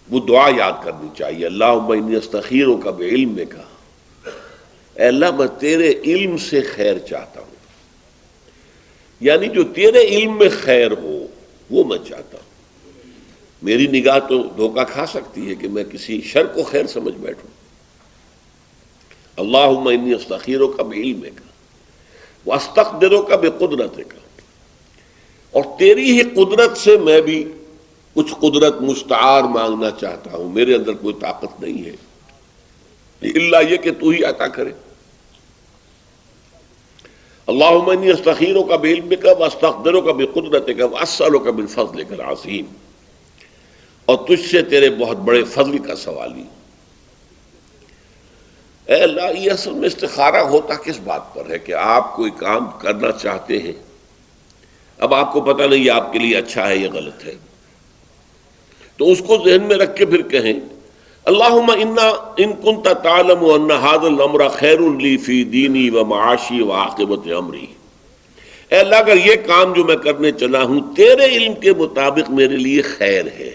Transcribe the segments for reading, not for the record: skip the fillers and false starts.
وہ دعا یاد کرنی چاہیے، اللہم انی استخیرک بعلمک، اے اللہ میں تیرے علم سے خیر چاہتا ہوں، یعنی جو تیرے علم میں خیر ہو وہ میں چاہتا ہوں۔ میری نگاہ تو دھوکہ کھا سکتی ہے کہ میں کسی شر کو خیر سمجھ بیٹھوں۔ اللہم انی استخیرک بعلمک واستقدرک بقدرتک، اور تیری ہی قدرت سے میں بھی کچھ قدرت مستعار مانگنا چاہتا ہوں، میرے اندر کوئی طاقت نہیں ہے الا یہ کہ تو ہی عطا کرے۔ اللہم انی استخیرک بعلمک واستقدرک بقدرتک واسألک من فضلک العظیم، اور تجھ سے تیرے بہت بڑے فضل کا سوالی۔ اے اللہ، یہ اصل میں استخارہ ہوتا کس بات پر ہے کہ آپ کوئی کام کرنا چاہتے ہیں، اب آپ کو پتہ نہیں یہ آپ کے لیے اچھا ہے یا غلط ہے، تو اس کو ذہن میں رکھ کے پھر کہیں اللہم ان کنت تعلم ان ھذا الامر خیر لی فی دینی و معاشی و عاقبت امری، اے اللہ اگر یہ کام جو میں کرنے چلا ہوں تیرے علم کے مطابق میرے لیے خیر ہے،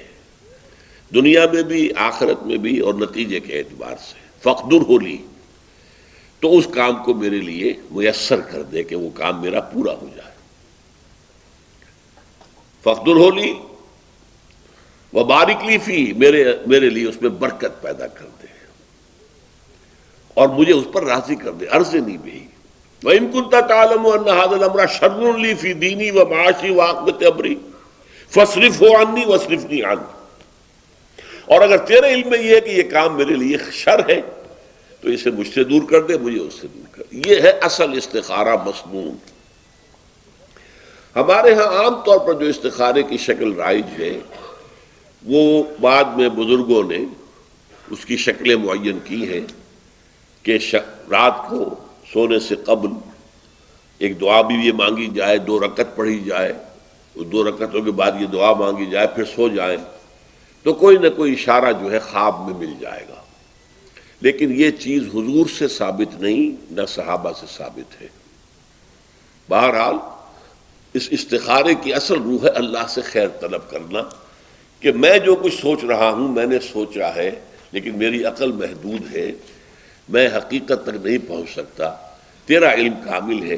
دنیا میں بھی آخرت میں بھی اور نتیجے کے اعتبار سے، فاقدرہ لی، تو اس کام کو میرے لیے میسر کر دے کہ وہ کام میرا پورا ہو جائے۔ فاقدرہ لی وبارک لی فی، میرے لیے اس میں برکت پیدا کر دے اور مجھے اس پر راضی کر دے، ارضنی بہ۔ وَإِن كُنتَ تَعْلَمُ أَنَّ هَذَا الْأَمْرَ شَرٌّ لِّي فِي دِينِي وَمَعَاشِي وَعَاقِبَةِ أَمْرِي فَاصْرِفْهُ عَنِّي وَاصْرِفْنِي عَنْهُ، اور اگر تیرے علم میں یہ ہے کہ یہ کام میرے لیے شر ہے تو اسے مجھ سے دور کر دے، مجھے اس سے دور کر دے۔ یہ ہے اصل استخارہ مسنون۔ ہمارے ہاں عام طور پر جو استخارے کی شکل رائج ہے وہ بعد میں بزرگوں نے اس کی شکلیں معین کی ہیں کہ رات کو سونے سے قبل ایک دعا بھی یہ مانگی جائے، 2 رکعت پڑھی جائے، اس 2 رکعتوں کے بعد یہ دعا مانگی جائے، پھر سو جائیں تو کوئی نہ کوئی اشارہ جو ہے خواب میں مل جائے گا، لیکن یہ چیز حضور سے ثابت نہیں، نہ صحابہ سے ثابت ہے۔ بہرحال اس استخارے کی اصل روح ہے اللہ سے خیر طلب کرنا، کہ میں جو کچھ سوچ رہا ہوں میں نے سوچا ہے لیکن میری عقل محدود ہے، میں حقیقت تک نہیں پہنچ سکتا، تیرا علم کامل ہے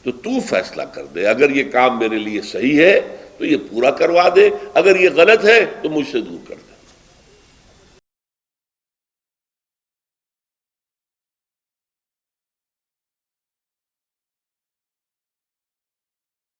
تو فیصلہ کر دے، اگر یہ کام میرے لیے صحیح ہے تو یہ پورا کروا دے، اگر یہ غلط ہے تو مجھ سے دور کر دے۔